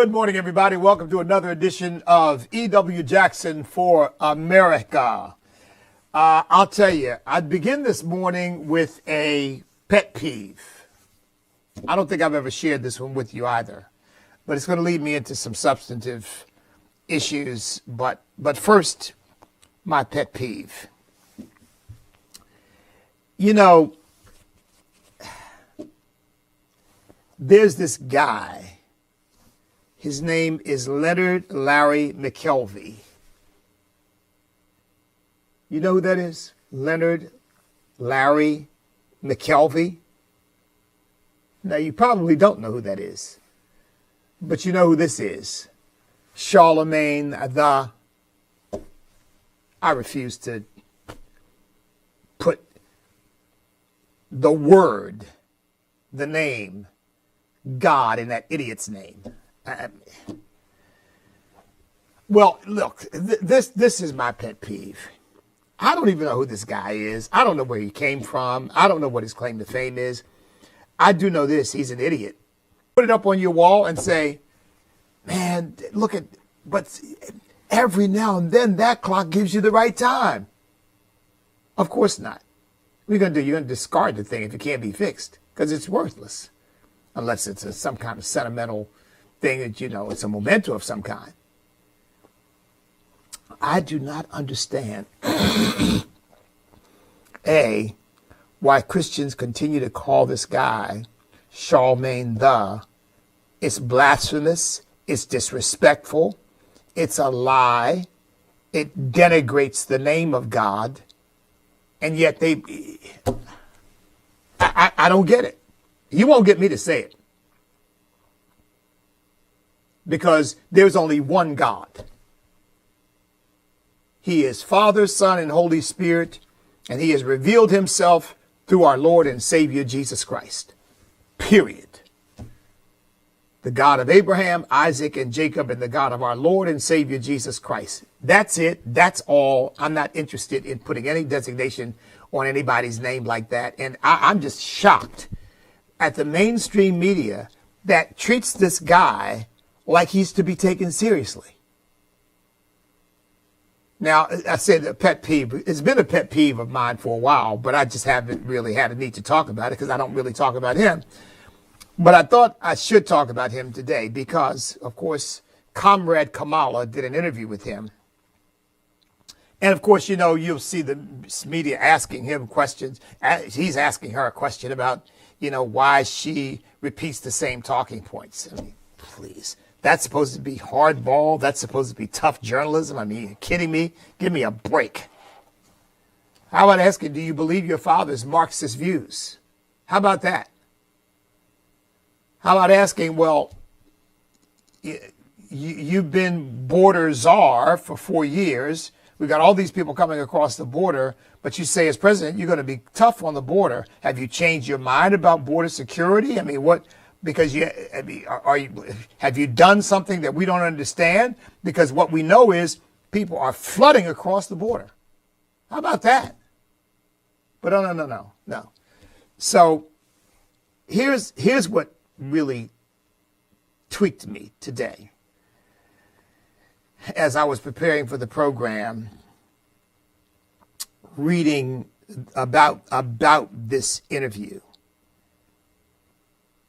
Good morning, everybody. Welcome to another edition of E.W. Jackson for America. I'll tell you, I'd begin this morning with a pet peeve. I don't think I've ever shared this one with you either, but it's going to lead me into some substantive issues. But first, my pet peeve. You know, there's this guy. His name is Leonard Larry McKelvey. You know who that is? Leonard Larry McKelvey. Now, you probably don't know who that is, but you know who this is. Charlemagne the... I refuse to put the word, the name, God in that idiot's name. Well, look, this is my pet peeve. I don't even know who this guy is. I don't know where he came from. I don't know what his claim to fame is. I do know this. He's an idiot. Put it up on your wall and say, man, look at, but every now and then that clock gives you the right time. Of course not. What are you going to do? You're going to discard the thing if it can't be fixed because it's worthless. Unless it's some kind of sentimental thing that, you know, it's a memento of some kind. I do not understand, A, why Christians continue to call this guy Charlemagne the. It's blasphemous. It's disrespectful. It's a lie. It denigrates the name of God. And yet I don't get it. You won't get me to say it. Because there's only one God. He is Father, Son, and Holy Spirit, and he has revealed himself through our Lord and Savior, Jesus Christ. Period. The God of Abraham, Isaac, and Jacob, and the God of our Lord and Savior, Jesus Christ. That's it. That's all. I'm not interested in putting any designation on anybody's name like that. And I'm just shocked at the mainstream media that treats this guy like he's to be taken seriously. Now, I said a pet peeve. It's been a pet peeve of mine for a while, but I just haven't really had a need to talk about it because I don't really talk about him. But I thought I should talk about him today because, of course, Comrade Kamala did an interview with him. And, of course, you know, you'll see the media asking him questions. He's asking her a question about, you know, why she repeats the same talking points. I mean, please. That's supposed to be hardball. That's supposed to be tough journalism. I mean, are you kidding me? Give me a break. How about asking, do you believe your father's Marxist views? How about that? How about asking, well, you've been border czar for 4 years. We've got all these people coming across the border, but you say as president, you're going to be tough on the border. Have you changed your mind about border security? I mean, what? Because have you done something that we don't understand? Because what we know is people are flooding across the border. How about that? But no. So here's what really tweaked me today. As I was preparing for the program, reading about this interview.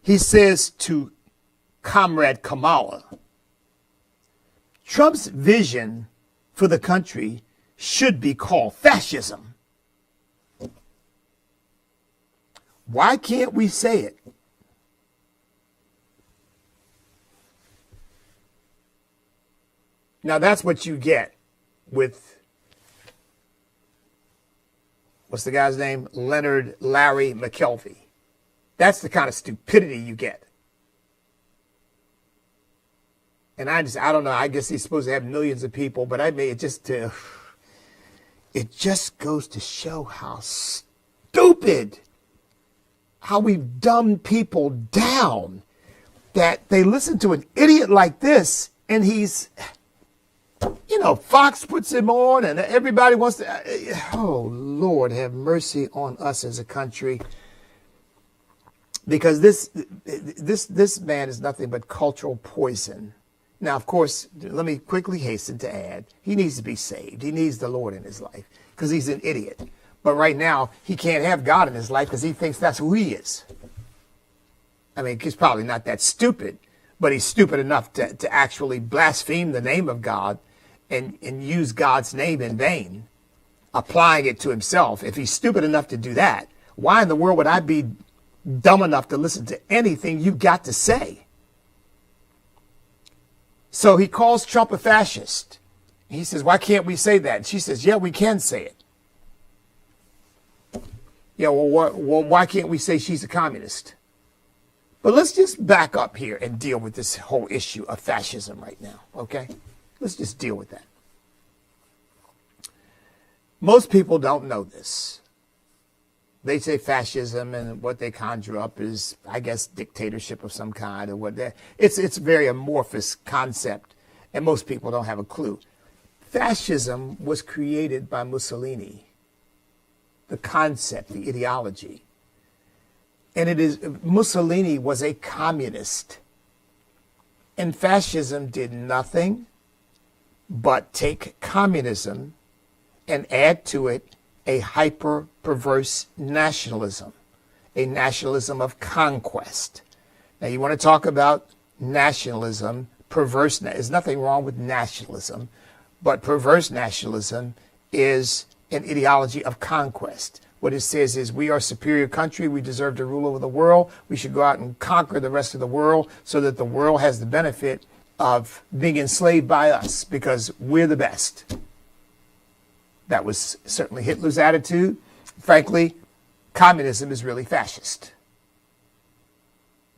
He says to Comrade Kamala, Trump's vision for the country should be called fascism. Why can't we say it? Now that's what you get with, what's the guy's name? Leonard Larry McKelvey. That's the kind of stupidity you get. And I don't know, I guess he's supposed to have millions of people, but I mean, it just goes to show how stupid, how we've dumbed people down, that they listen to an idiot like this, and he's, you know, Fox puts him on, and everybody wants to, oh, Lord, have mercy on us as a country. Because this man is nothing but cultural poison. Now, of course, let me quickly hasten to add, he needs to be saved. He needs the Lord in his life because he's an idiot. But right now, he can't have God in his life because he thinks that's who he is. I mean, he's probably not that stupid, but he's stupid enough to actually blaspheme the name of God and use God's name in vain, applying it to himself. If he's stupid enough to do that, why in the world would I be dumb enough to listen to anything you've got to say? So he calls Trump a fascist. He says, why can't we say that? And she says, yeah, we can say it. Yeah, well, why can't we say she's a communist? But let's just back up here and deal with this whole issue of fascism right now, okay? Let's just deal with that. Most people don't know this. They say fascism, and what they conjure up is, I guess, dictatorship of some kind, or what. It's a very amorphous concept, and most people don't have a clue. Fascism was created by Mussolini. The concept, the ideology. And Mussolini was a communist. And fascism did nothing but take communism and add to it a hyper-perverse nationalism, a nationalism of conquest. Now, you want to talk about nationalism, perverse, there's nothing wrong with nationalism, but perverse nationalism is an ideology of conquest. What it says is we are a superior country. We deserve to rule over the world. We should go out and conquer the rest of the world so that the world has the benefit of being enslaved by us because we're the best. That was certainly Hitler's attitude. Frankly, communism is really fascist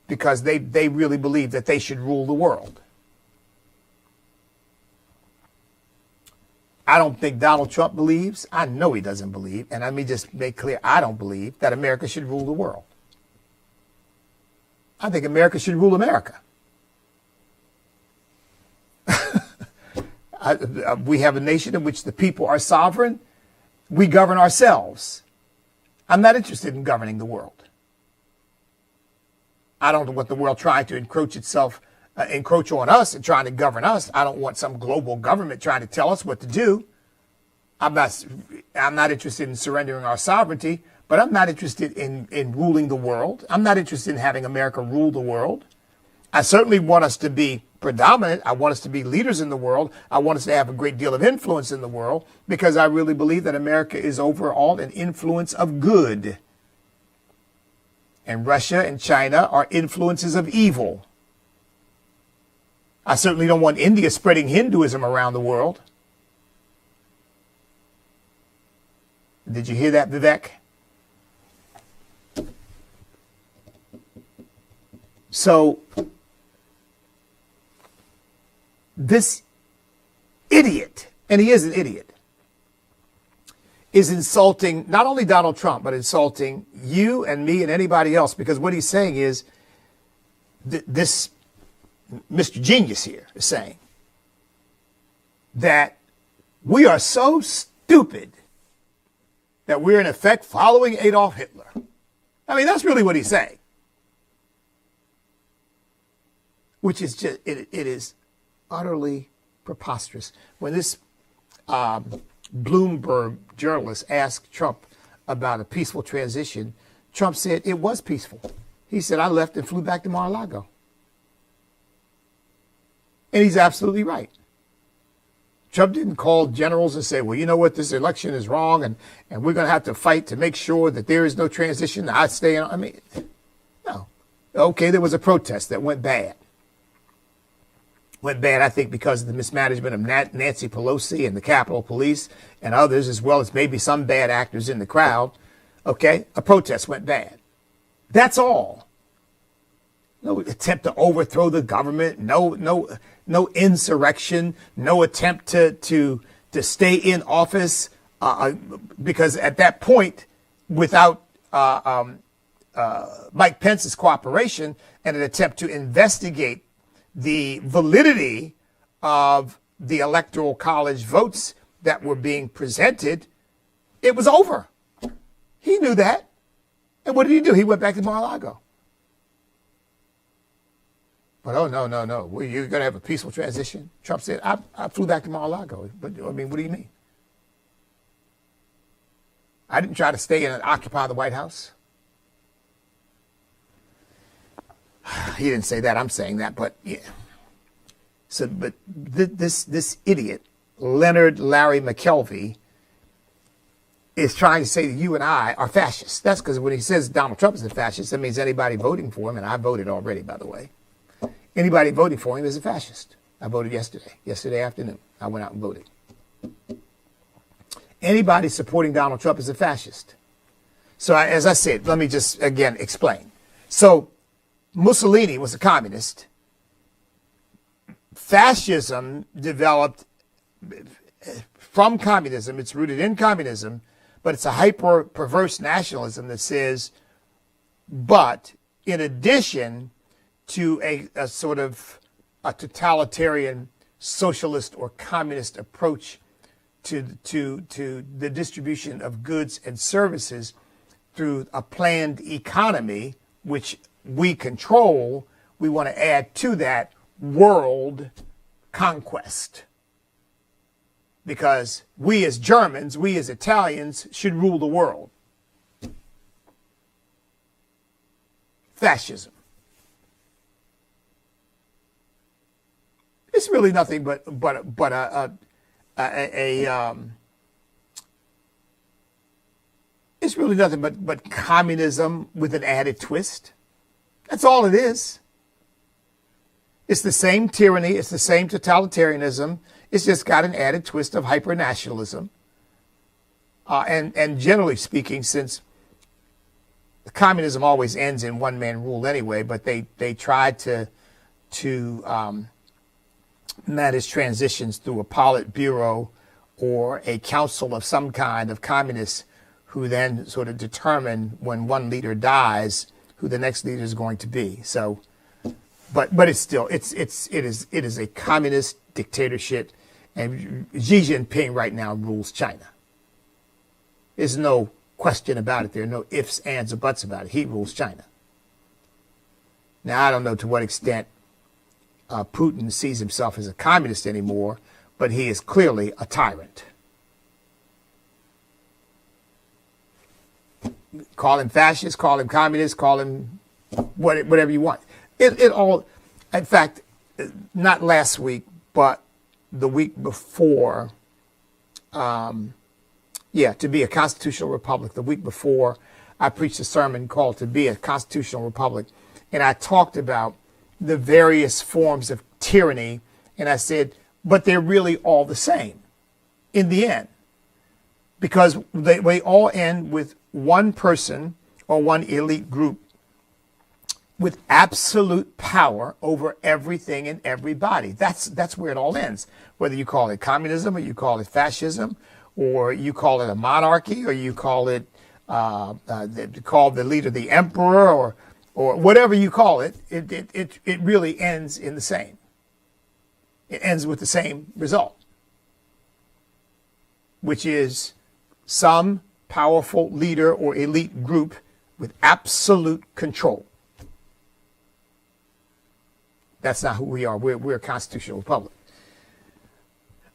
because they really believe that they should rule the world. I don't think Donald Trump believes, I know he doesn't believe, and let me just make clear, I don't believe that America should rule the world. I think America should rule America. We have a nation in which the people are sovereign. We govern ourselves. I'm not interested in governing the world. I don't want the world trying to encroach on us and trying to govern us. I don't want some global government trying to tell us what to do. I'm not interested in surrendering our sovereignty, but I'm not interested in ruling the world. I'm not interested in having America rule the world. I certainly want us to be predominant. I want us to be leaders in the world. I want us to have a great deal of influence in the world because I really believe that America is overall an influence of good. And Russia and China are influences of evil. I certainly don't want India spreading Hinduism around the world. Did you hear that, Vivek? So, this idiot, and he is an idiot, is insulting not only Donald Trump, but insulting you and me and anybody else, because what he's saying is this Mr. Genius here is saying that we are so stupid that we're in effect following Adolf Hitler. I mean, that's really what he's saying. Which is just, it is utterly preposterous. When this Bloomberg journalist asked Trump about a peaceful transition, Trump said it was peaceful. He said, I left and flew back to Mar-a-Lago. And he's absolutely right. Trump didn't call generals and say, well, you know what, this election is wrong and we're going to have to fight to make sure that there is no transition. I stay in. I mean, no. Okay, there was a protest that went bad. Went bad, I think, because of the mismanagement of Nancy Pelosi and the Capitol Police and others, as well as maybe some bad actors in the crowd. Okay, a protest went bad. That's all. No attempt to overthrow the government. No insurrection. No attempt to stay in office. Because at that point, without Mike Pence's cooperation and an attempt to investigate the validity of the Electoral College votes that were being presented, it was over. He knew that. And what did he do? He went back to Mar-a-Lago. But oh, no, no, no. Well, you're going to have a peaceful transition? Trump said, I flew back to Mar-a-Lago. But, I mean, what do you mean? I didn't try to stay and occupy the White House. He didn't say that. I'm saying that. But, yeah. So, but this idiot, Leonard Larry McKelvey, is trying to say that you and I are fascists. That's because when he says Donald Trump is a fascist, that means anybody voting for him, and I voted already, by the way. Anybody voting for him is a fascist. I voted yesterday afternoon. I went out and voted. Anybody supporting Donald Trump is a fascist. So as I said, let me just again explain. So Mussolini was a communist. Fascism developed from communism. It's rooted in communism, but it's a hyper perverse nationalism that says, but in addition to a sort of a totalitarian socialist or communist approach to the distribution of goods and services through a planned economy, which we control, we want to add to that world conquest. Because we as Germans, we as Italians should rule the world. Fascism. It's really nothing but it's really nothing but communism with an added twist. That's all it is. It's the same tyranny. It's the same totalitarianism. It's just got an added twist of hyper-nationalism. And generally speaking, since communism always ends in one-man rule anyway, but they try to manage transitions through a Politburo or a council of some kind of communists who then sort of determine when one leader dies who the next leader is going to be. So, but it's still it is a communist dictatorship, and Xi Jinping right now rules China. There's no question about it. There are no ifs, ands, or buts about it. He rules China. Now I don't know to what extent Putin sees himself as a communist anymore, but he is clearly a tyrant. Call him fascist, call him communist, call him whatever you want. It all, in fact, not last week, but the week before, to be a constitutional republic, the week before I preached a sermon called To Be a Constitutional Republic, and I talked about the various forms of tyranny, and I said, but they're really all the same in the end, because they all end with one person or one elite group with absolute power over everything and everybody. That's where it all ends. Whether you call it communism or you call it fascism, or you call it a monarchy, or you call it call the leader the emperor, or whatever you call it, it really ends in the same. It ends with the same result, which is some powerful leader or elite group with absolute control. That's not who we are. We're a constitutional republic.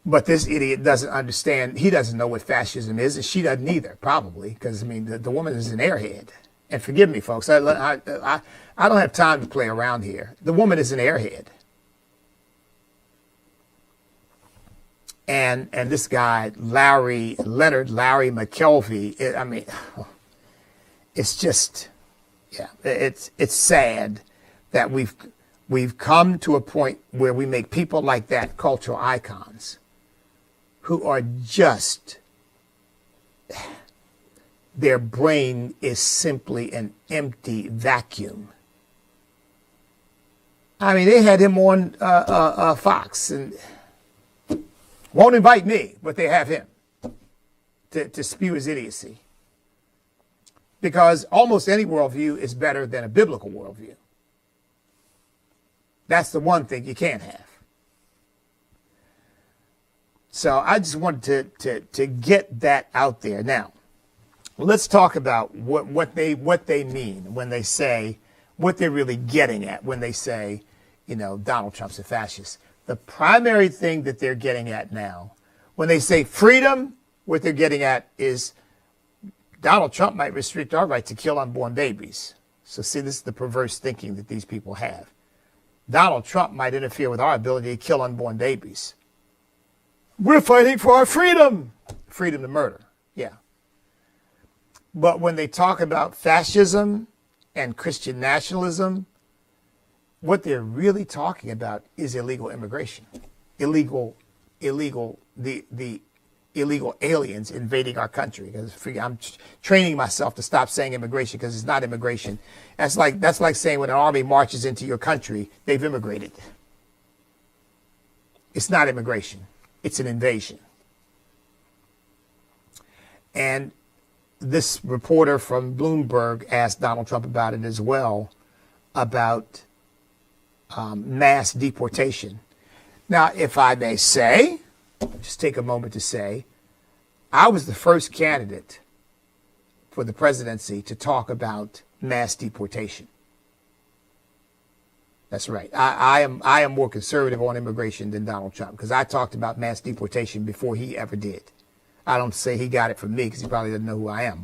But this idiot doesn't understand. He doesn't know what fascism is, and she doesn't either, probably, because, I mean, the woman is an airhead. And forgive me, folks, I don't have time to play around here. The woman is an airhead. And this guy, Leonard Larry McKelvey, it's just, it's sad that we've come to a point where we make people like that cultural icons who are just, their brain is simply an empty vacuum. I mean, they had him on Fox, and won't invite me, but they have him to spew his idiocy. Because almost any worldview is better than a biblical worldview. That's the one thing you can't have. So I just wanted to get that out there. Now, let's talk about what they mean when they say, what they're really getting at when they say, Donald Trump's a fascist. The primary thing that they're getting at now, when they say freedom, what they're getting at is Donald Trump might restrict our right to kill unborn babies. So see, this is the perverse thinking that these people have. Donald Trump might interfere with our ability to kill unborn babies. We're fighting for our freedom. Freedom to murder, yeah. But when they talk about fascism and Christian nationalism, what they're really talking about is illegal immigration, the illegal aliens invading our country. Because I'm training myself to stop saying immigration because it's not immigration. That's like saying when an army marches into your country, they've immigrated. It's not immigration. It's an invasion. And this reporter from Bloomberg asked Donald Trump about it as well, about mass deportation. Now, if I may say, just take a moment to say, I was the first candidate for the presidency to talk about mass deportation. That's right. I am more conservative on immigration than Donald Trump because I talked about mass deportation before he ever did. I don't say he got it from me because he probably doesn't know who I am,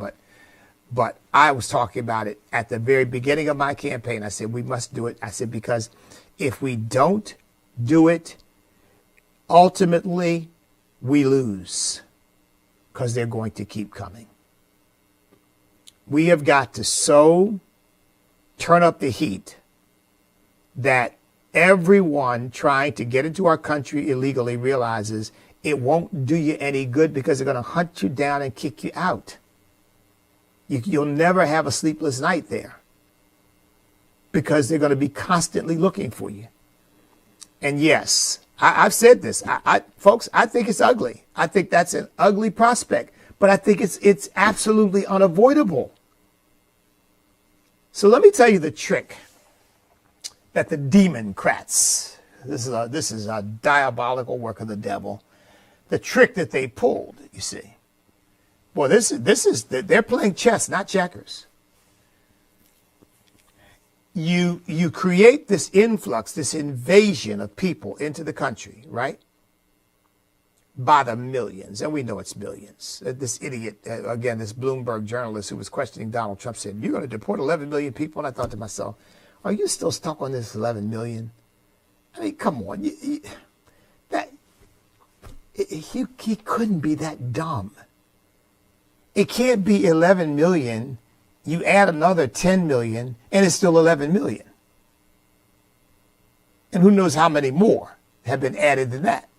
but I was talking about it at the very beginning of my campaign. I said, we must do it. I said, because if we don't do it, ultimately we lose because they're going to keep coming. We have got to so turn up the heat that everyone trying to get into our country illegally realizes it won't do you any good because they're going to hunt you down and kick you out. You'll never have a sleepless night there because they're going to be constantly looking for you. And yes, I've said this, folks, I think it's ugly. I think that's an ugly prospect, but I think it's absolutely unavoidable. So let me tell you the trick that the Democrats, this is a diabolical work of the devil, the trick that they pulled, you see. Well, they're playing chess, not checkers. You create this influx, this invasion of people into the country, right? By the millions, and we know it's millions. This idiot, again, this Bloomberg journalist who was questioning Donald Trump said, you're going to deport 11 million people? And I thought to myself, are you still stuck on this 11 million? I mean, come on. He couldn't be that dumb. It can't be 11 million. You add another 10 million, and it's still 11 million. And who knows how many more have been added than that.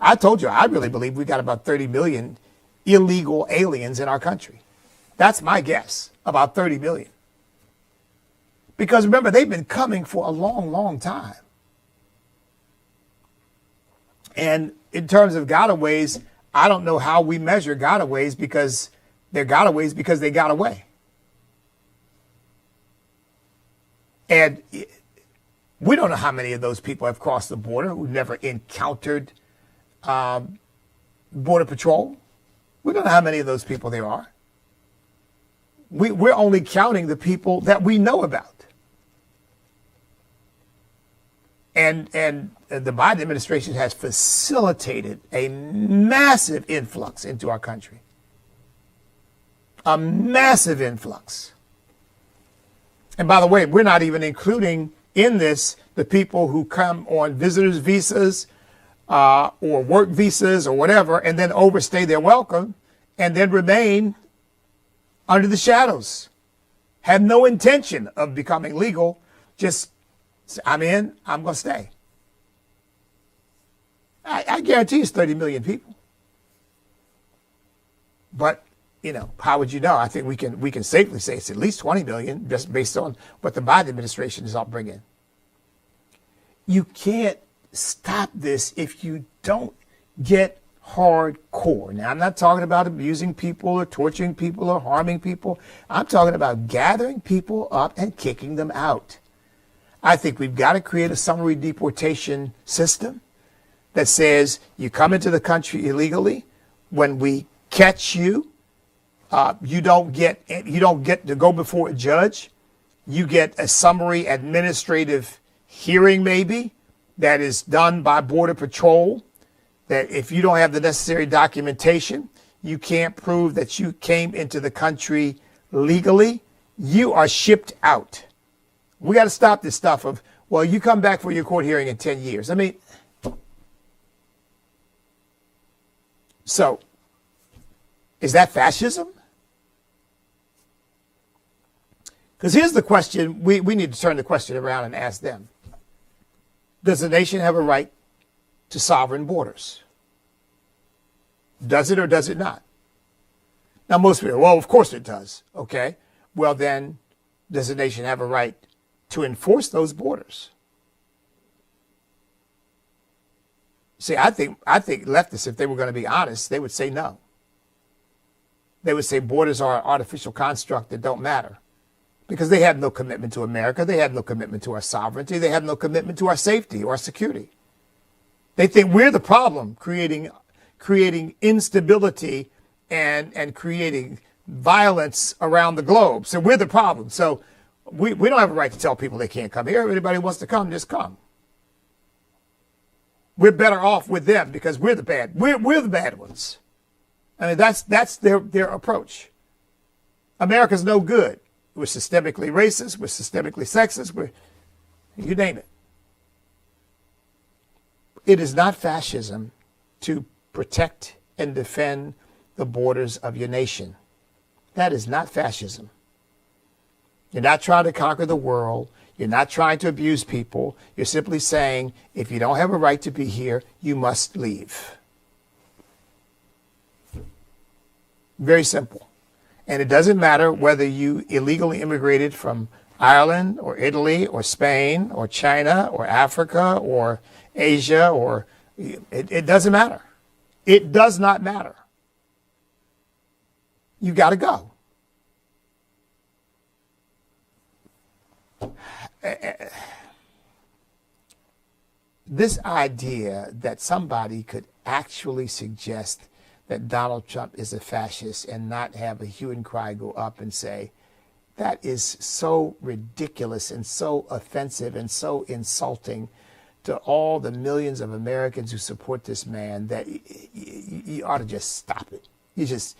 I told you, I really believe we got about 30 million illegal aliens in our country. That's my guess, about 30 million. Because remember, they've been coming for a long, long time. And in terms of gotaways, I don't know how we measure gotaways because they're gotaways because they got away. And we don't know how many of those people have crossed the border who never encountered Border Patrol. We don't know how many of those people there are. We're only counting the people that we know about. And the Biden administration has facilitated a massive influx into our country. A massive influx. And by the way, we're not even including in this the people who come on visitors visas or work visas or whatever, and then overstay their welcome and then remain under the shadows. Have no intention of becoming legal. Just, I'm in, I'm going to stay. I guarantee it's 30 million people. But, you know, how would you know? I think we can safely say it's at least 20 million just based on what the Biden administration is bringing. You can't stop this if you don't get hardcore. Now, I'm not talking about abusing people or torturing people or harming people. I'm talking about gathering people up and kicking them out. I think we've got to create a summary deportation system that says you come into the country illegally. When we catch you, you don't get to go before a judge. You get a summary administrative hearing maybe that is done by Border Patrol, that if you don't have the necessary documentation, you can't prove that you came into the country legally, you are shipped out. We got to stop this stuff of, well, you come back for your court hearing in 10 years. I mean, so is that fascism? Because here's the question, we need to turn the question around and ask them. Does a nation have a right to sovereign borders? Does it or does it not? Now, most people, well, of course it does. Okay. Well, then, does a nation have a right to enforce those borders? See, I think leftists, if they were going to be honest, they would say no. They would say borders are an artificial construct that don't matter because they have no commitment to America. They have no commitment to our sovereignty. They have no commitment to our safety or our security. They think we're the problem, creating instability and creating violence around the globe. So we're the problem. So we don't have a right to tell people they can't come here. If anybody wants to come, just come. We're better off with them because we're the bad. We're the bad ones. I mean, that's their approach. America's no good. We're systemically racist. We're systemically sexist. You name it. It is not fascism to protect and defend the borders of your nation. That is not fascism. You're not trying to conquer the world. You're not trying to abuse people. You're simply saying, if you don't have a right to be here, you must leave. Very simple. And it doesn't matter whether you illegally immigrated from Ireland or Italy or Spain or China or Africa or Asia or it doesn't matter. It does not matter. You got to go. This idea that somebody could actually suggest that Donald Trump is a fascist and not have a hue and cry go up and say, that is so ridiculous and so offensive and so insulting to all the millions of Americans who support this man that you ought to just stop it. You just,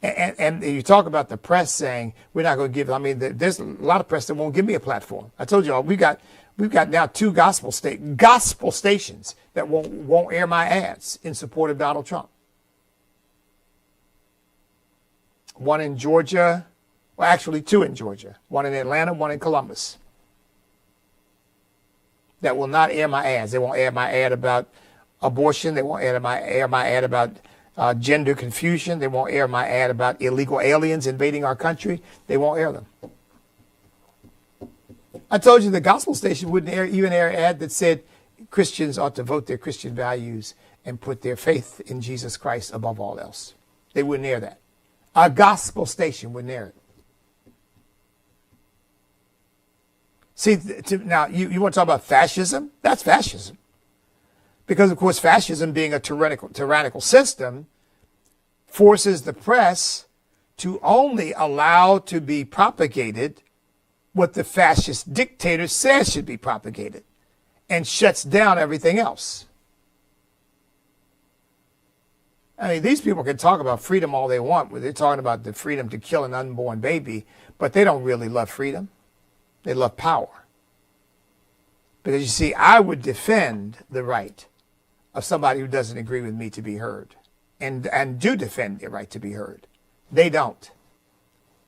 and you talk about the press saying, we're not going to give, I mean, there's a lot of press that won't give me a platform. I told you all, we've got now two gospel stations that won't air my ads in support of Donald Trump. One in Georgia, well, actually two in Georgia, one in Atlanta, one in Columbus, that will not air my ads. They won't air my ad about abortion. They won't air my ad about gender confusion. They won't air my ad about illegal aliens invading our country. They won't air them. I told you the gospel station wouldn't even air an ad that said Christians ought to vote their Christian values and put their faith in Jesus Christ above all else. They wouldn't air that. A gospel station wouldn't air it. See, now you want to talk about fascism? That's fascism. Because, of course, fascism being a tyrannical system forces the press to only allow to be propagated what the fascist dictator says should be propagated and shuts down everything else. I mean, these people can talk about freedom all they want. They're talking about the freedom to kill an unborn baby, but they don't really love freedom. They love power. Because you see, I would defend the right of somebody who doesn't agree with me to be heard and do defend their right to be heard. They don't.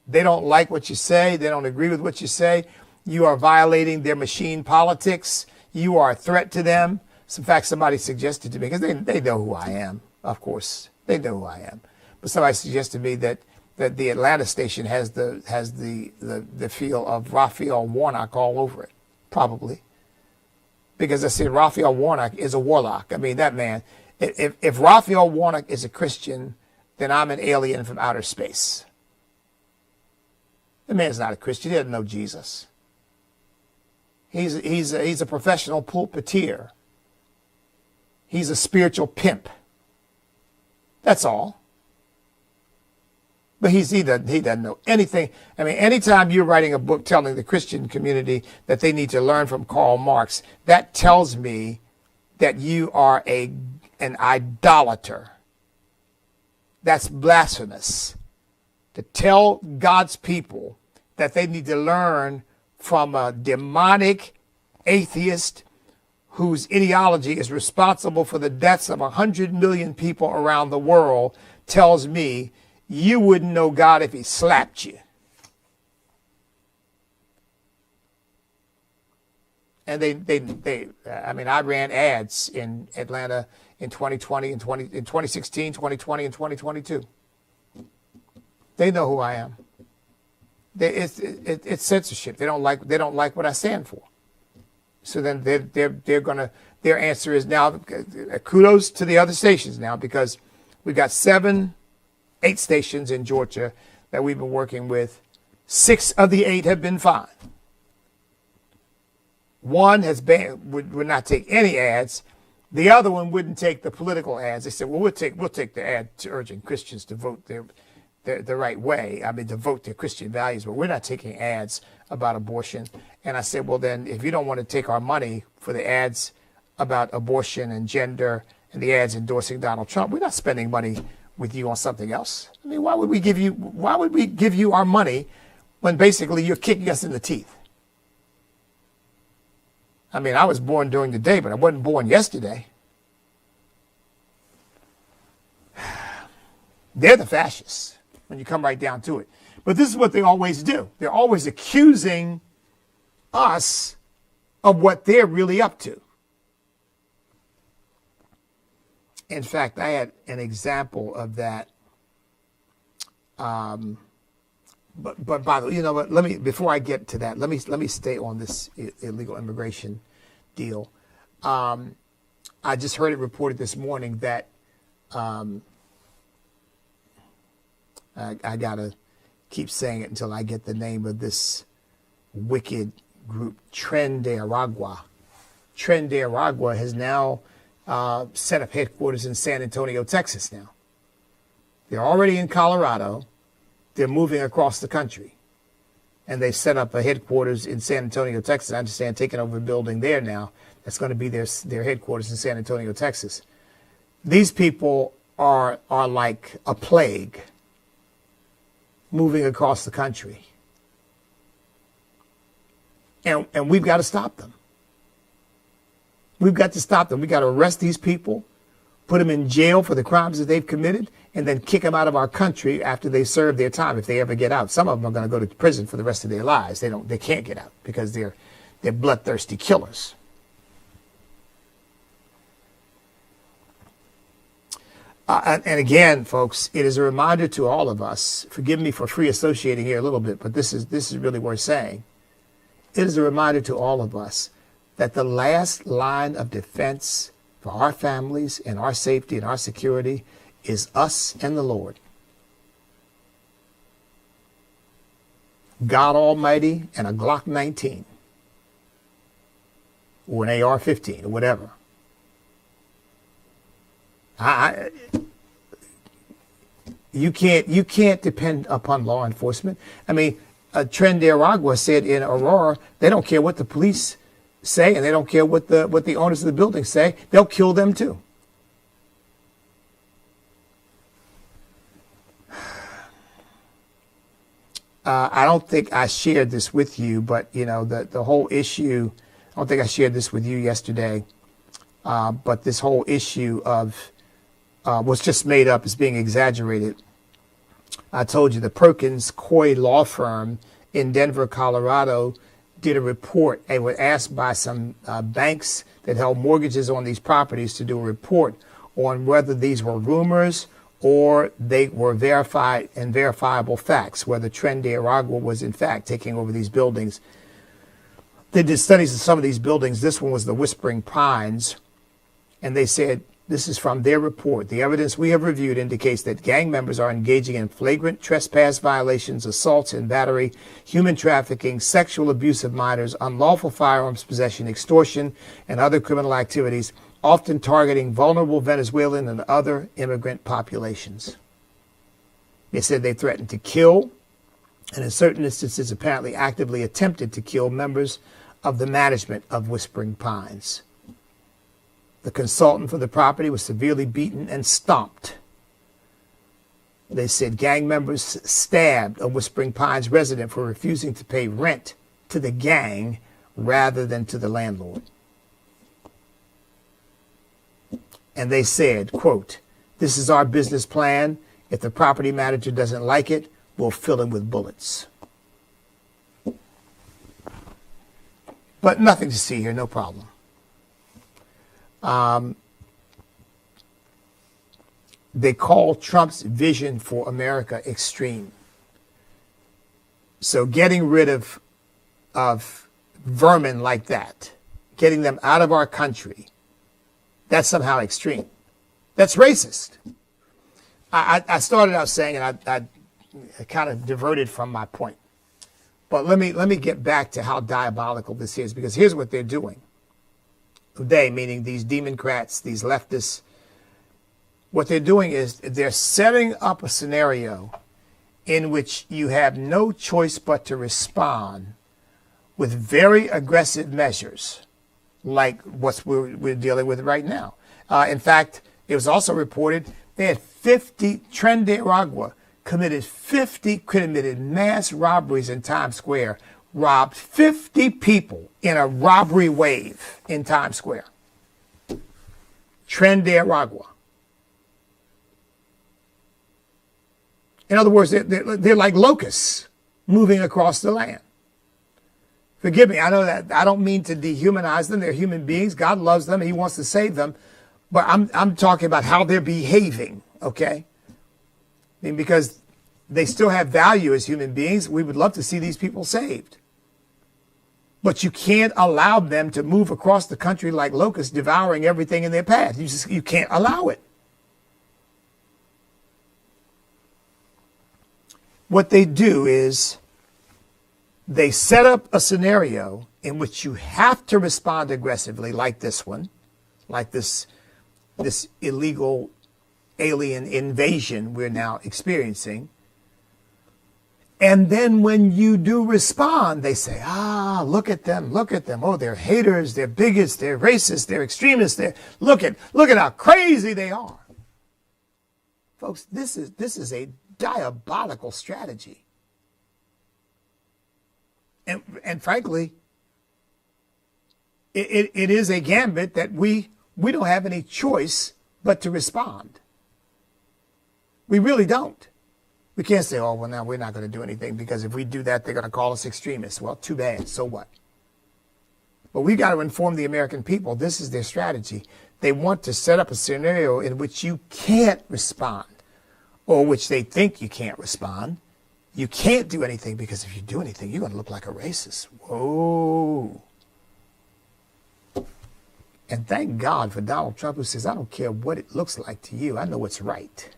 They don't like what you say. They don't agree with what you say. You are violating their machine politics. You are a threat to them. In fact, somebody suggested to me, because they know who I am, of course. They know who I am. But somebody suggested to me that the Atlanta station has the feel of Raphael Warnock all over it. Probably. Because I said Raphael Warnock is a warlock. I mean, that man, if Raphael Warnock is a Christian, then I'm an alien from outer space. The man's not a Christian. He doesn't know Jesus. He's a professional pulpiteer. He's a spiritual pimp. That's all. But he doesn't know anything. I mean, anytime you're writing a book telling the Christian community that they need to learn from Karl Marx, that tells me that you are an idolater. That's blasphemous. To tell God's people that they need to learn from a demonic atheist whose ideology is responsible for the deaths of 100 million people around the world tells me you wouldn't know God if he slapped you. And I ran ads in Atlanta in 2020 and in 2016, 2020, and 2022. They know who I am. It's censorship. They don't like what I stand for. So then their answer is now, kudos to the other stations now, because we've got 8 stations in Georgia that we've been working with. 6 of the 8 have been fined. One has would not take any ads. The other one wouldn't take the political ads. They said, well, we'll take the ad urging Christians to vote the right way. I mean, to vote their Christian values, but we're not taking ads about abortion. And I said, well, then if you don't want to take our money for the ads about abortion and gender and the ads endorsing Donald Trump, we're not spending money with you on something else. I mean, why would we give you our money when basically you're kicking us in the teeth? I mean, I was born during the day, but I wasn't born yesterday. They're the fascists when you come right down to it. But this is what they always do. They're always accusing us of what they're really up to. In fact, I had an example of that. But by the way, you know what? Before I get to that, let me stay on this illegal immigration deal. I just heard it reported this morning that I gotta keep saying it until I get the name of this wicked group, Tren de Aragua. Tren de Aragua has now set up headquarters in San Antonio, Texas now. They're already in Colorado. They're moving across the country. And they've set up a headquarters in San Antonio, Texas. I understand taking over a building there now. That's going to be their headquarters in San Antonio, Texas. These people are like a plague moving across the country. And we've got to stop them. We've got to stop them. We've got to arrest these people, put them in jail for the crimes that they've committed, and then kick them out of our country after they serve their time, if they ever get out. Some of them are going to go to prison for the rest of their lives. They can't get out because they're bloodthirsty killers. And again, folks, it is a reminder to all of us. Forgive me for free associating here a little bit, but this is really worth saying. It is a reminder to all of us that the last line of defense for our families and our safety and our security is us and the Lord. God Almighty and a Glock 19 or an AR-15 or whatever. You can't depend upon law enforcement. I mean, Tren de Aragua said in Aurora, they don't care what the police say, and they don't care what the owners of the building say. They'll kill them too. I don't think I shared this with you, but you know the whole issue. I don't think I shared this with you yesterday, but this whole issue of was just made up, is being exaggerated. I told you the Perkins Coie law firm in Denver, Colorado, did a report. They were asked by some banks that held mortgages on these properties to do a report on whether these were rumors or they were verified and verifiable facts, whether Tren de Aragua was in fact taking over these buildings. They did studies of some of these buildings. This one was the Whispering Pines, and they said, this is from their report. The evidence we have reviewed indicates that gang members are engaging in flagrant trespass violations, assaults and battery, human trafficking, sexual abuse of minors, unlawful firearms possession, extortion, and other criminal activities, often targeting vulnerable Venezuelan and other immigrant populations. They said they threatened to kill, and in certain instances apparently actively attempted to kill members of the management of Whispering Pines. The consultant for the property was severely beaten and stomped. They said gang members stabbed a Whispering Pines resident for refusing to pay rent to the gang rather than to the landlord. And they said, quote, "This is our business plan. If the property manager doesn't like it, we'll fill him with bullets." But nothing to see here, no problem. They call Trump's vision for America extreme. So getting rid of vermin like that, getting them out of our country, that's somehow extreme. That's racist. I started out saying, and I kind of diverted from my point. But let me get back to how diabolical this is, because here's what they're doing. They, meaning these Democrats, these leftists, what they're doing is they're setting up a scenario in which you have no choice but to respond with very aggressive measures, like what we're dealing with right now. In fact, it was also reported they had Tren de Aragua committed mass robberies in Times Square, robbed 50 people in a robbery wave in Times Square. Tren de Aragua. In other words, they're like locusts moving across the land. Forgive me, I know that I don't mean to dehumanize them. They're human beings. God loves them. He wants to save them. But I'm talking about how they're behaving, okay? I mean, because they still have value as human beings. We would love to see these people saved. But you can't allow them to move across the country like locusts, devouring everything in their path. You can't allow it. What they do is they set up a scenario in which you have to respond aggressively, like this one, like this illegal alien invasion we're now experiencing. And then when you do respond, they say, look at them, look at them. Oh, they're haters, they're bigots, they're racists, they're extremists. Look at how crazy they are. Folks, this is a diabolical strategy. And frankly, it is a gambit that we don't have any choice but to respond. We really don't. We can't say, oh, well, now we're not going to do anything because if we do that, they're going to call us extremists. Well, too bad. So what? But we've got to inform the American people this is their strategy. They want to set up a scenario in which you can't respond, or which they think you can't respond. You can't do anything because if you do anything, you're going to look like a racist. Whoa. And thank God for Donald Trump, who says, I don't care what it looks like to you. I know what's right.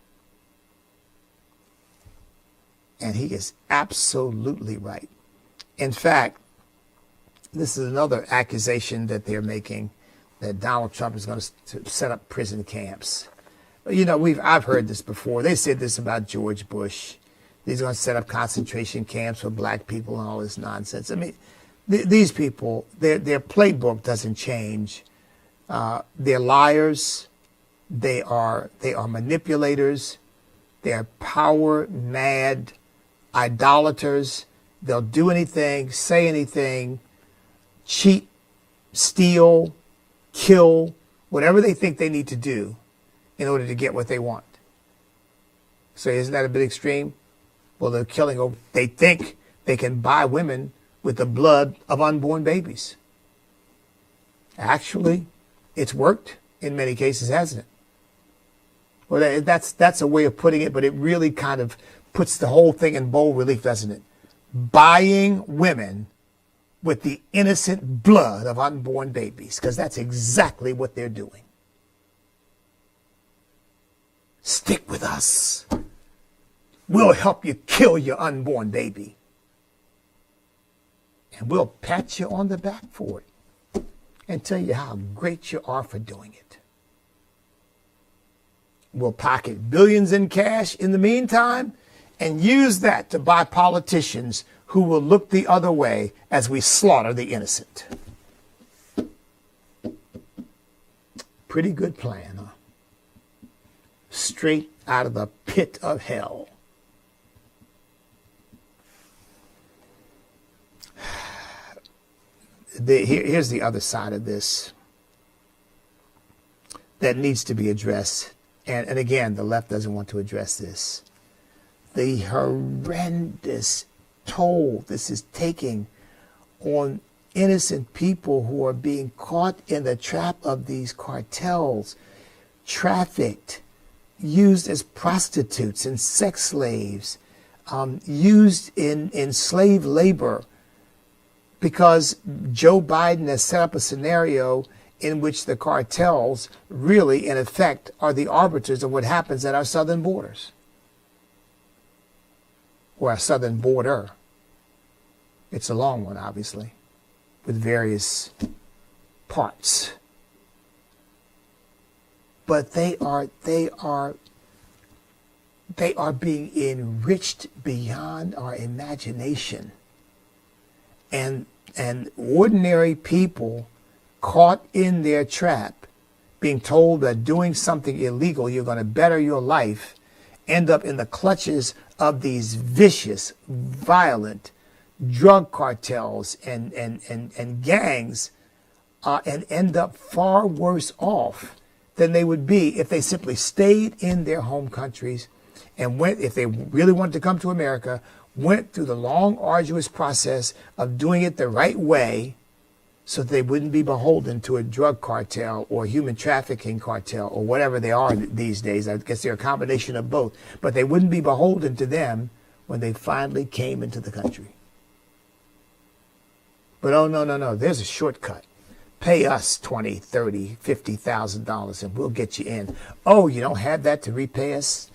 And he is absolutely right. In fact, this is another accusation that they're making, that Donald Trump is going to set up prison camps. You know, I've heard this before. They said this about George Bush. He's going to set up concentration camps for black people and all this nonsense. I mean, these people, their playbook doesn't change. They're liars. They are manipulators. They're power-mad idolaters. They'll do anything, say anything, cheat, steal, kill, whatever they think they need to do in order to get what they want. So isn't that a bit extreme? Well, they're killing, they think they can buy women with the blood of unborn babies. Actually, it's worked in many cases, hasn't it? Well, that's a way of putting it, but it really kind of puts the whole thing in bold relief, doesn't it? Buying women with the innocent blood of unborn babies, because that's exactly what they're doing. Stick with us. We'll help you kill your unborn baby. And we'll pat you on the back for it and tell you how great you are for doing it. We'll pocket billions in cash in the meantime, and use that to buy politicians who will look the other way as we slaughter the innocent. Pretty good plan, huh? Straight out of the pit of hell. Here's the other side of this that needs to be addressed. And again, the left doesn't want to address this. The horrendous toll this is taking on innocent people who are being caught in the trap of these cartels, trafficked, used as prostitutes and sex slaves, used in slave labor, because Joe Biden has set up a scenario in which the cartels really, in effect, are the arbiters of what happens at our southern borders, or our southern border. It's a long one, obviously, with various parts. But they are being enriched beyond our imagination. And ordinary people caught in their trap, being told that doing something illegal, you're going to better your life, end up in the clutches of these vicious, violent drug cartels and gangs, and end up far worse off than they would be if they simply stayed in their home countries and went, if they really wanted to come to America, went through the long, arduous process of doing it the right way, so that they wouldn't be beholden to a drug cartel or human trafficking cartel or whatever they are these days. I guess they're a combination of both. But they wouldn't be beholden to them when they finally came into the country. But oh, no, there's a shortcut. Pay us $20,000, $30,000, $50,000 and we'll get you in. Oh, you don't have that to repay us?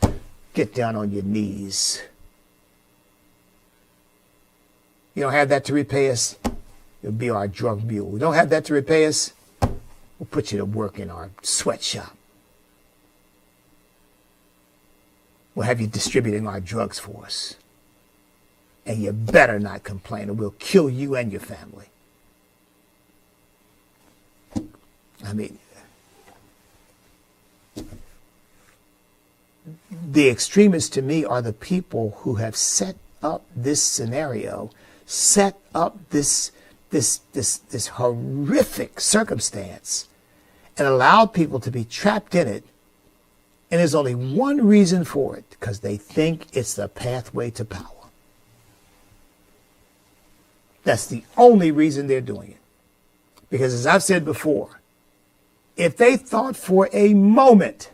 Get down on your knees. You don't have that to repay us? You'll be our drug mule. We don't have that to repay us? We'll put you to work in our sweatshop. We'll have you distributing our drugs for us. And you better not complain or we'll kill you and your family. I mean, the extremists to me are the people who have set up this scenario, set up this horrific circumstance, and allowed people to be trapped in it. And there's only one reason for it, because they think it's the pathway to power. That's the only reason they're doing it. Because as I've said before, if they thought for a moment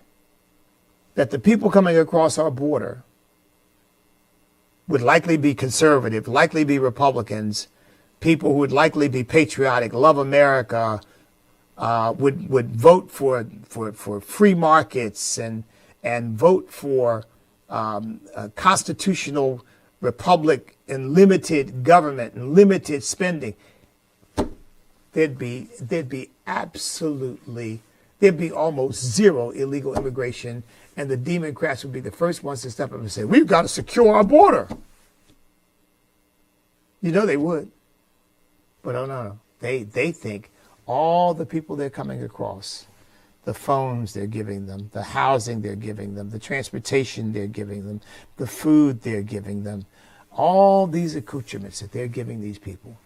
that the people coming across our border would likely be conservative, likely be Republicans, people who would likely be patriotic, love America, would vote for free markets and vote for a constitutional republic and limited government and limited spending, there'd be almost zero illegal immigration, and the Democrats would be the first ones to step up and say, we've got to secure our border. You know they would. But oh no, they think all the people they're coming across, the phones they're giving them, the housing they're giving them, the transportation they're giving them, the food they're giving them, all these accoutrements that they're giving these people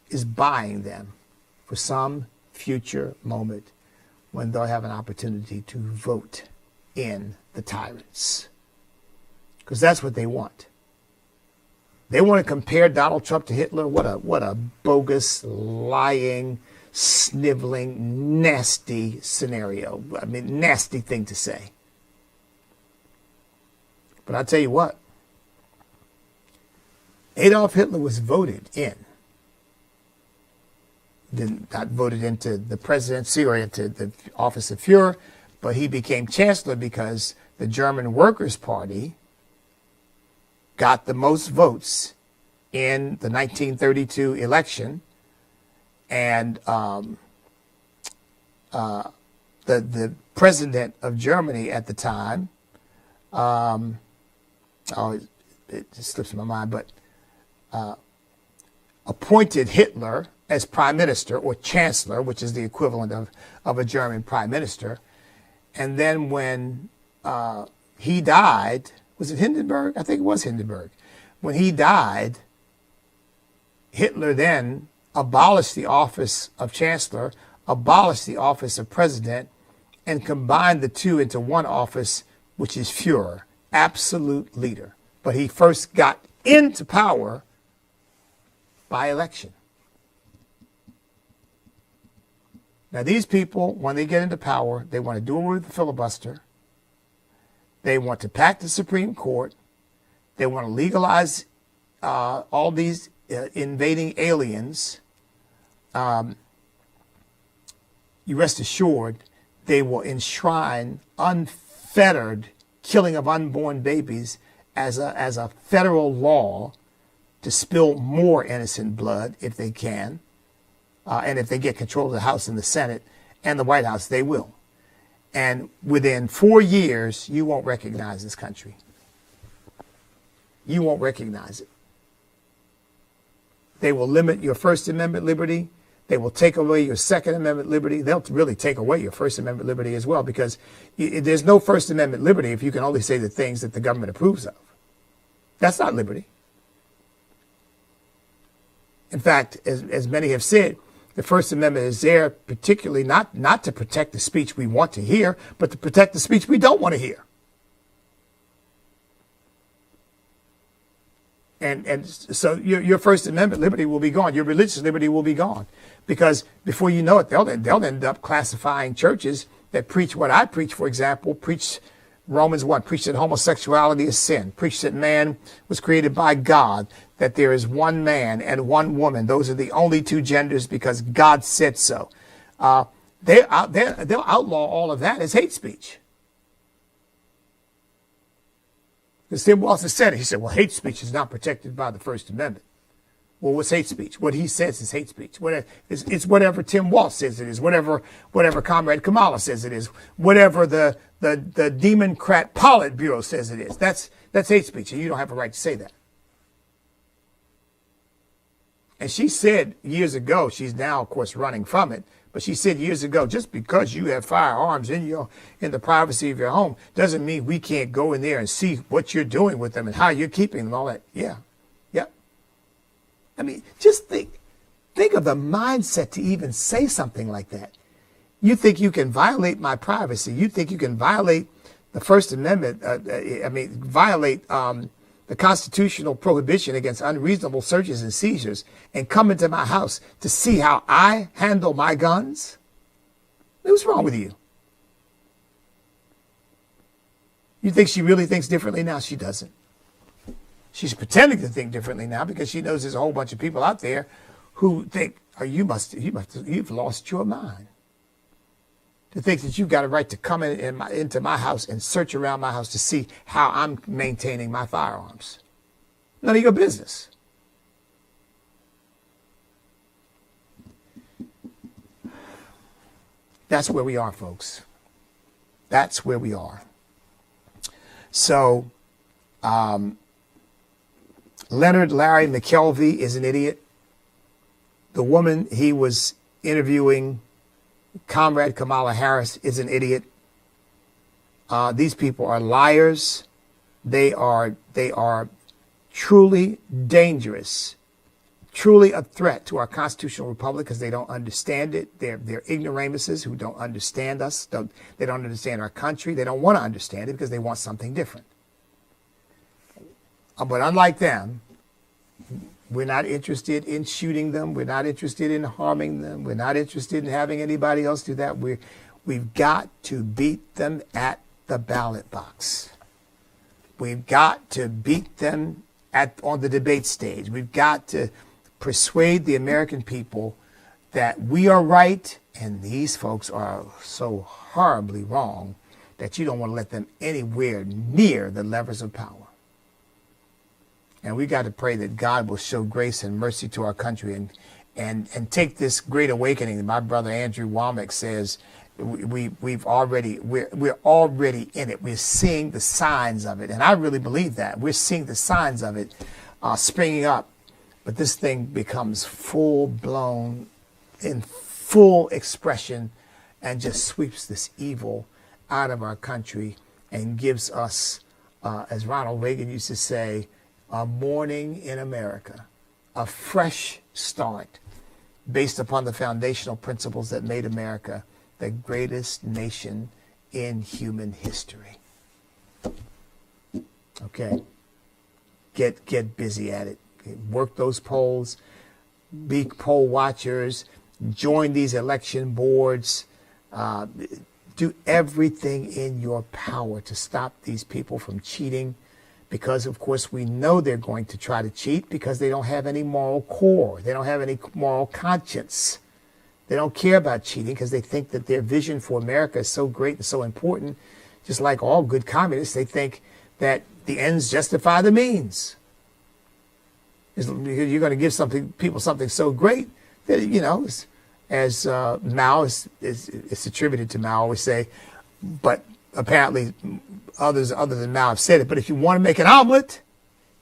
is buying them for some future moment when they'll have an opportunity to vote in the tyrants. Because that's what they want. They want to compare Donald Trump to Hitler. What a bogus, lying, sniveling, nasty scenario. I mean, nasty thing to say. But I'll tell you what. Adolf Hitler was voted in. Not voted into the presidency or into the office of Fuhrer, but he became chancellor because the German Workers' Party got the most votes in the 1932 election, and the president of Germany at the time oh, it just slips my mind, but appointed Hitler as prime minister or chancellor, which is the equivalent of a German prime minister. And then when he died, was it Hindenburg? I think it was Hindenburg. When he died, Hitler then abolished the office of chancellor, abolished the office of president, and combined the two into one office, which is Führer, absolute leader. But he first got into power by election. Now, these people, when they get into power, they want to do away with the filibuster. They want to pack the Supreme Court. They want to legalize all these invading aliens. You rest assured, they will enshrine unfettered killing of unborn babies as a federal law to spill more innocent blood if they can. And if they get control of the House and the Senate and the White House, they will. And within 4 years, you won't recognize this country. You won't recognize it. They will limit your First Amendment liberty. They will take away your Second Amendment liberty. They'll really take away your First Amendment liberty as well, because there's no First Amendment liberty if you can only say the things that the government approves of. That's not liberty. In fact, as many have said, the First Amendment is there particularly not to protect the speech we want to hear, but to protect the speech we don't want to hear. And so your First Amendment liberty will be gone. Your religious liberty will be gone. Because before you know it, they'll end up classifying churches that preach what I preach, for example, preach Romans 1, preach that homosexuality is sin, preach that man was created by God, that there is one man and one woman. Those are the only two genders because God said so. They'll outlaw all of that as hate speech. Because Tim Walz has said it. He said, well, hate speech is not protected by the First Amendment. Well, what's hate speech? What he says is hate speech. It's whatever Tim Walz says it is, whatever Comrade Kamala says it is, whatever the Democrat Politburo says it is. That's hate speech, and you don't have a right to say that. And she said years ago, she's now, of course, running from it, but she said years ago, just because you have firearms in the privacy of your home doesn't mean we can't go in there and see what you're doing with them and how you're keeping them and all that. Yeah. I mean, just think of the mindset to even say something like that. You think you can violate my privacy. You think you can violate the First Amendment, violate the constitutional prohibition against unreasonable searches and seizures and come into my house to see how I handle my guns? What's wrong with you? You think she really thinks differently now? She doesn't. She's pretending to think differently now because she knows there's a whole bunch of people out there who think, oh, you've lost your mind. To think that you've got a right to come into my house and search around my house to see how I'm maintaining my firearms. None of your business. That's where we are, folks. That's where we are. So, Leonard Larry McKelvey is an idiot. The woman he was interviewing, Comrade Kamala Harris, is an idiot. These people are liars. They are truly dangerous, truly a threat to our constitutional republic because they don't understand it. They're ignoramuses who don't understand us. They don't understand our country. They don't want to understand it because they want something different. But unlike them, we're not interested in shooting them. We're not interested in harming them. We're not interested in having anybody else do that. We've got to beat them at the ballot box. We've got to beat them on the debate stage. We've got to persuade the American people that we are right and these folks are so horribly wrong that you don't want to let them anywhere near the levers of power. And we got to pray that God will show grace and mercy to our country and take this great awakening that my brother Andrew Womack says we're already in it. We're seeing the signs of it, and I really believe that we're seeing the signs of it springing up. But this thing becomes full blown, in full expression, and just sweeps this evil out of our country and gives us, as Ronald Reagan used to say, a morning in America, a fresh start based upon the foundational principles that made America the greatest nation in human history. Okay, get busy at it. Work those polls, be poll watchers, join these election boards, do everything in your power to stop these people from cheating, because of course we know they're going to try to cheat because they don't have any moral core. They don't have any moral conscience. They don't care about cheating because they think that their vision for America is so great and so important. Just like all good communists, they think that the ends justify the means. You're going to give people something so great that, you know, as Mao is attributed to Mao, always say, but apparently others other than Mao have said it, but if you want to make an omelet,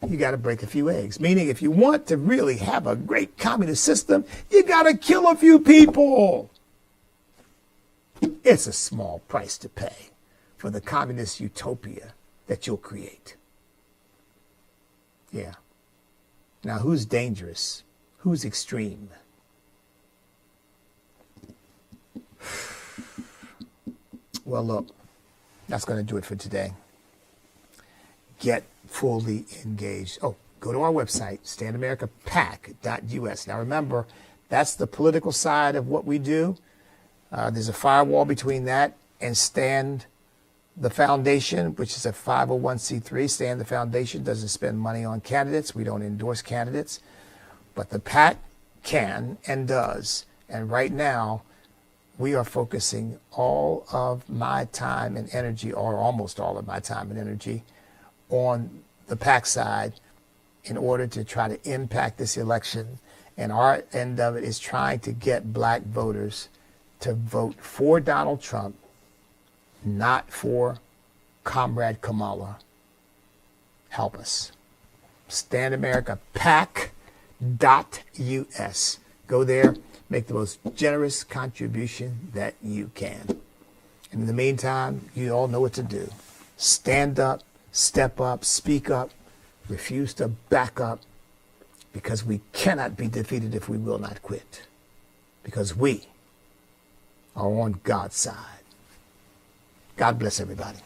you got to break a few eggs. Meaning, if you want to really have a great communist system, you got to kill a few people. It's a small price to pay for the communist utopia that you'll create. Yeah. Now, who's dangerous? Who's extreme? Well, look, that's going to do it for today. Get fully engaged. Oh, go to our website, standamericapac.us. Now remember, that's the political side of what we do. There's a firewall between that and Stand the Foundation, which is a 501c3. Stand the Foundation doesn't spend money on candidates. We don't endorse candidates. But the PAC can and does. And right now, we are focusing all of my time and energy, or almost all of my time and energy, on the PAC side in order to try to impact this election. And our end of it is trying to get black voters to vote for Donald Trump, not for Comrade Kamala. Help us. StandAmericaPAC.us. Go there, make the most generous contribution that you can. And in the meantime, you all know what to do. Stand up, step up, speak up, refuse to back up, because we cannot be defeated if we will not quit. Because we are on God's side. God bless everybody.